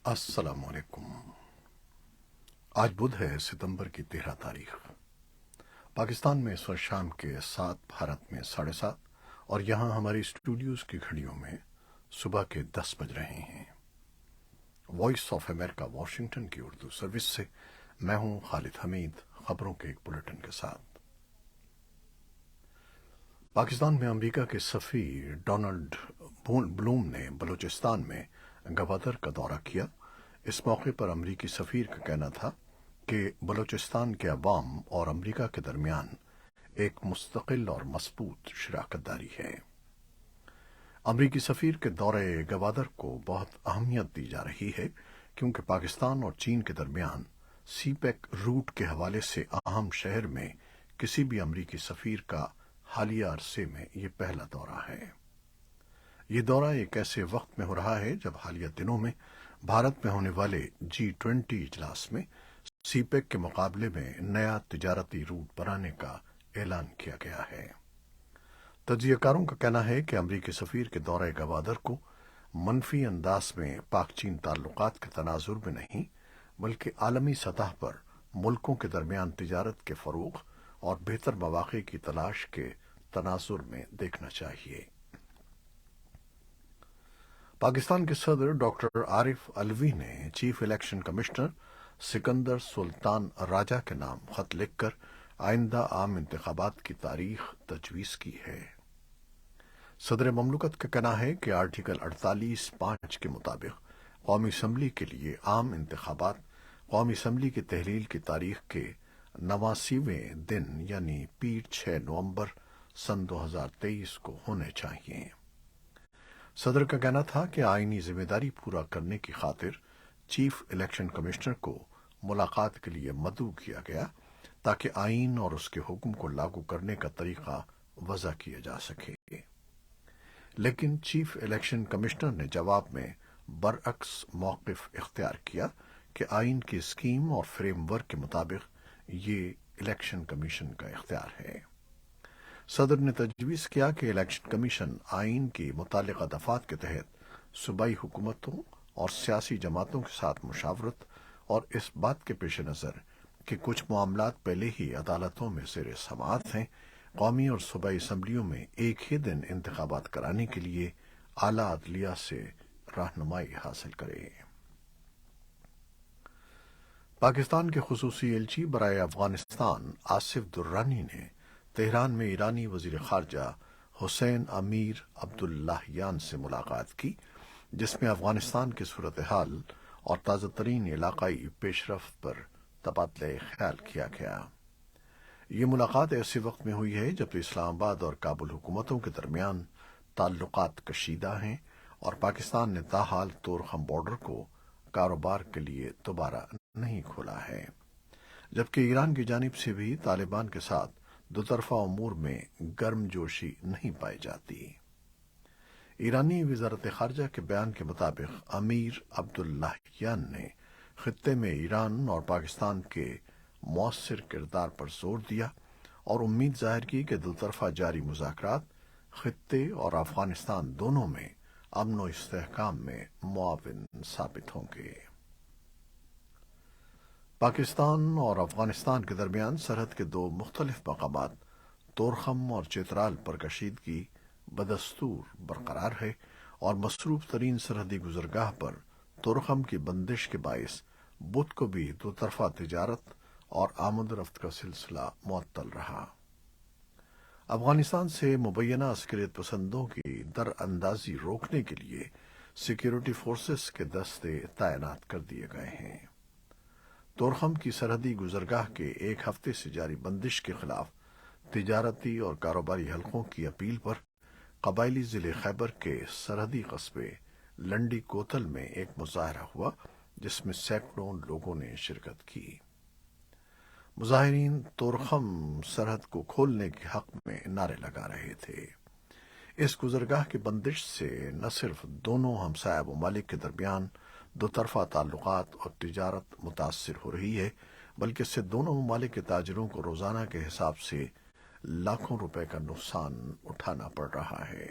السلام علیکم۔ آج بدھ ہے، ستمبر کی 13 تاریخ۔ پاکستان میں اس وقت شام کے 7، بھارت میں 7:30، اور یہاں ہماری اسٹوڈیوز کی گھڑیوں میں صبح کے 10 بج رہے ہیں۔ وائس آف امریکہ واشنگٹن کی اردو سروس سے میں ہوں خالد حمید، خبروں کے ایک بلٹن کے ساتھ۔ پاکستان میں امریکہ کے سفیر ڈونلڈ بلوم نے بلوچستان میں گوادر کا دورہ کیا۔ اس موقع پر امریکی سفیر کا کہنا تھا کہ بلوچستان کے عوام اور امریکہ کے درمیان ایک مستقل اور مضبوط شراکت داری ہے۔ امریکی سفیر کے دورہ گوادر کو بہت اہمیت دی جا رہی ہے کیونکہ پاکستان اور چین کے درمیان سی پیک روٹ کے حوالے سے اہم شہر میں کسی بھی امریکی سفیر کا حالیہ عرصے میں یہ پہلا دورہ ہے۔ یہ دورہ ایک ایسے وقت میں ہو رہا ہے جب حالیہ دنوں میں بھارت میں ہونے والے G20 اجلاس میں سی پیک کے مقابلے میں نیا تجارتی روٹ بنانے کا اعلان کیا گیا ہے۔ تجزیہ کاروں کا کہنا ہے کہ امریکی سفیر کے دورہ گوادر کو منفی انداز میں پاک چین تعلقات کے تناظر میں نہیں بلکہ عالمی سطح پر ملکوں کے درمیان تجارت کے فروغ اور بہتر مواقع کی تلاش کے تناظر میں دیکھنا چاہیے۔ پاکستان کے صدر ڈاکٹر عارف علوی نے چیف الیکشن کمشنر سکندر سلطان راجہ کے نام خط لکھ کر آئندہ عام انتخابات کی تاریخ تجویز کی ہے۔ صدر مملکت کا کہنا ہے کہ آرٹیکل 48(5) کے مطابق قومی اسمبلی کے لیے عام انتخابات قومی اسمبلی کی تحلیل کی تاریخ کے 89ویں دن یعنی پیر 6 نومبر سن 2023 کو ہونے چاہیے۔ صدر کا کہنا تھا کہ آئینی ذمہ داری پورا کرنے کی خاطر چیف الیکشن کمشنر کو ملاقات کے لیے مدعو کیا گیا تاکہ آئین اور اس کے حکم کو لاگو کرنے کا طریقہ وضع کیا جا سکے، لیکن چیف الیکشن کمشنر نے جواب میں برعکس موقف اختیار کیا کہ آئین کی اسکیم اور فریم ورک کے مطابق یہ الیکشن کمیشن کا اختیار ہے۔ صدر نے تجویز کیا کہ الیکشن کمیشن آئین کی متعلقہ دفعات کے تحت صوبائی حکومتوں اور سیاسی جماعتوں کے ساتھ مشاورت اور اس بات کے پیش نظر کہ کچھ معاملات پہلے ہی عدالتوں میں زیر سماعت ہیں، قومی اور صوبائی اسمبلیوں میں ایک ہی دن انتخابات کرانے کے لیے اعلیٰ عدلیہ سے رہنمائی حاصل کرے۔ پاکستان کے خصوصی ایلچی برائے افغانستان آصف درانی نے تہران میں ایرانی وزیر خارجہ حسین امیر عبداللہیان سے ملاقات کی، جس میں افغانستان کی صورتحال اور تازہ ترین علاقائی پیش رفت پر تبادلہ خیال کیا گیا۔ یہ ملاقات ایسے وقت میں ہوئی ہے جب اسلام آباد اور کابل حکومتوں کے درمیان تعلقات کشیدہ ہیں اور پاکستان نے تاحال طورخم بارڈر کو کاروبار کے لیے دوبارہ نہیں کھولا ہے، جبکہ ایران کی جانب سے بھی طالبان کے ساتھ دو طرفہ امور میں گرم جوشی نہیں پائی جاتی۔ ایرانی وزارت خارجہ کے بیان کے مطابق امیر عبداللہیان نے خطے میں ایران اور پاکستان کے مؤثر کردار پر زور دیا اور امید ظاہر کی کہ دو طرفہ جاری مذاکرات خطے اور افغانستان دونوں میں امن و استحکام میں معاون ثابت ہوں گے۔ پاکستان اور افغانستان کے درمیان سرحد کے دو مختلف مقامات طورخم اور چترال پر کشیدگی بدستور برقرار ہے اور مصروف ترین سرحدی گزرگاہ پر طورخم کی بندش کے باعث بدھ کو بھی دو طرفہ تجارت اور آمد و رفت کا سلسلہ معطل رہا۔ افغانستان سے مبینہ عسکریت پسندوں کی در اندازی روکنے کے لیے سیکیورٹی فورسز کے دستے تعینات کر دیے گئے ہیں۔ طورخم کی سرحدی گزرگاہ کے ایک ہفتے سے جاری بندش کے خلاف تجارتی اور کاروباری حلقوں کی اپیل پر قبائلی ضلع خیبر کے سرحدی قصبے لنڈی کوتل میں ایک مظاہرہ ہوا جس میں سینکڑوں لوگوں نے شرکت کی۔ مظاہرین طورخم سرحد کو کھولنے کے حق میں نعرے لگا رہے تھے۔ اس گزرگاہ کی بندش سے نہ صرف دونوں ہمسایہ ممالک کے درمیان دو طرفہ تعلقات اور تجارت متاثر ہو رہی ہے بلکہ اس سے دونوں ممالک کے تاجروں کو روزانہ کے حساب سے لاکھوں روپے کا نقصان اٹھانا پڑ رہا ہے۔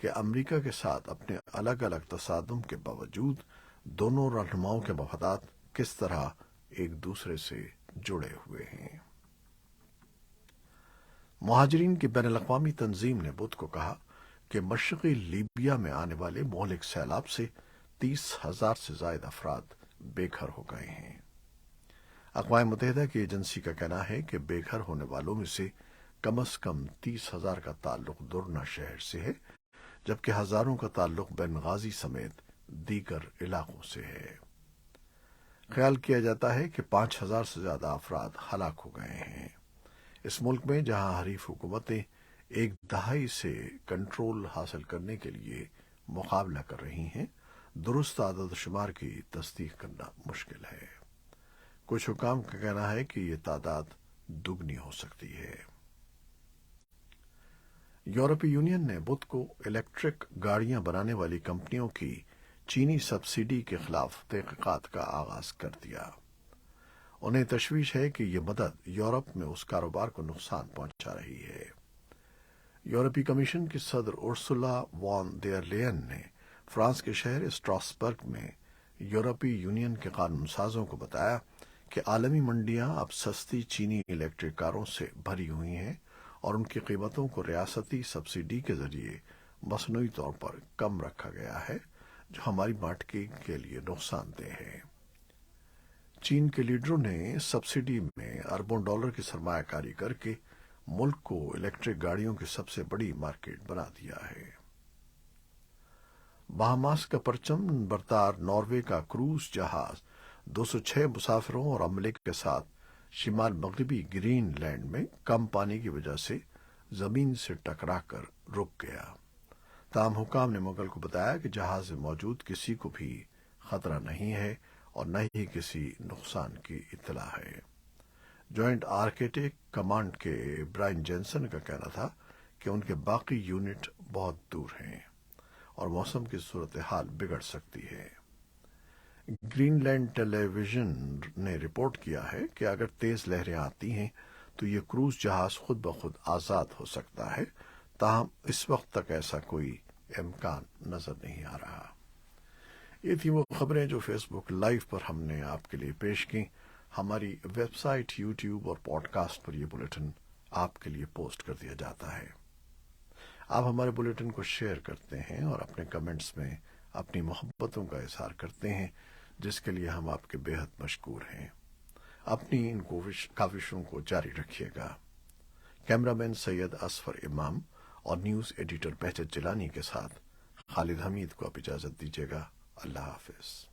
کہ امریکہ کے ساتھ اپنے الگ الگ تصادم کے باوجود دونوں رہنماؤں کے مفادات کس طرح ایک دوسرے سے جڑے ہوئے ہیں۔ مہاجرین کی بین الاقوامی تنظیم نے بدھ کو کہا کہ مشرقی لیبیا میں آنے والے مہلک سیلاب سے 30,000 سے زائد افراد بے گھر ہو گئے ہیں۔ اقوام متحدہ کی ایجنسی کا کہنا ہے کہ بے گھر ہونے والوں میں سے کم از کم 30,000 کا تعلق درنا شہر سے ہے، جبکہ ہزاروں کا تعلق بنغازی سمیت دیگر علاقوں سے ہے۔ خیال کیا جاتا ہے کہ 5,000 سے زیادہ افراد ہلاک ہو گئے ہیں۔ اس ملک میں جہاں حریف حکومتیں ایک دہائی سے کنٹرول حاصل کرنے کے لیے مقابلہ کر رہی ہیں، درست عدد و شمار کی تصدیق کرنا مشکل ہے۔ کچھ حکام کا کہنا ہے کہ یہ تعداد دگنی ہو سکتی ہے۔ یورپی یونین نے بدھ کو الیکٹرک گاڑیاں بنانے والی کمپنیوں کی چینی سبسڈی کے خلاف تحقیقات کا آغاز کر دیا۔ انہیں تشویش ہے کہ یہ مدد یورپ میں اس کاروبار کو نقصان پہنچا رہی ہے۔ یورپی کمیشن کی صدر ارسولا وان ڈیر لیئن نے فرانس کے شہر اسٹراسبرگ میں یورپی یونین کے قانون سازوں کو بتایا کہ عالمی منڈیاں اب سستی چینی الیکٹرک کاروں سے بھری ہوئی ہیں اور ان کی قیمتوں کو ریاستی سبسڈی کے ذریعے مصنوعی طور پر کم رکھا گیا ہے، جو ہماری مارکیٹ کے لیے نقصان دہ ہے۔ چین کے لیڈروں نے سبسڈی میں اربوں ڈالر کی سرمایہ کاری کر کے ملک کو الیکٹرک گاڑیوں کی سب سے بڑی مارکیٹ بنا دیا ہے۔ بہاماس کا پرچم بردار ناروے کا کروز جہاز 206 مسافروں اور عملے کے ساتھ شمال مغربی گرین لینڈ میں کم پانی کی وجہ سے زمین سے ٹکرا کر رک گیا۔ تاہم حکام نے مغل کو بتایا کہ جہاز میں موجود کسی کو بھی خطرہ نہیں ہے اور نہ ہی کسی نقصان کی اطلاع ہے۔ جوائنٹ آرکٹک کمانڈ کے برائن جینسن کا کہنا تھا کہ ان کے باقی یونٹ بہت دور ہیں اور موسم کی صورتحال بگڑ سکتی ہے۔ گرین لینڈ ٹیلی ویژن نے رپورٹ کیا ہے کہ اگر تیز لہریں آتی ہیں تو یہ کروز جہاز خود بخود آزاد ہو سکتا ہے، تاہم اس وقت تک ایسا کوئی امکان نظر نہیں آ رہا۔ یہ تھی وہ خبریں جو فیس بک لائیو پر ہم نے آپ کے لیے پیش کی۔ ہماری ویب سائٹ، یوٹیوب اور پوڈ کاسٹ پر یہ بلیٹن آپ کے لیے پوسٹ کر دیا جاتا ہے۔ آپ ہمارے بلیٹن کو شیئر کرتے ہیں اور اپنے کمنٹس میں اپنی محبتوں کا اظہار کرتے ہیں، جس کے لیے ہم آپ کے بے حد مشکور ہیں۔ اپنی ان کاوشوں کو جاری رکھیے گا۔ کیمرہ مین سید اصفر امام اور نیوز ایڈیٹر بہجت جیلانی کے ساتھ خالد حمید کو آپ اجازت دیجیے گا۔ اللہ حافظ۔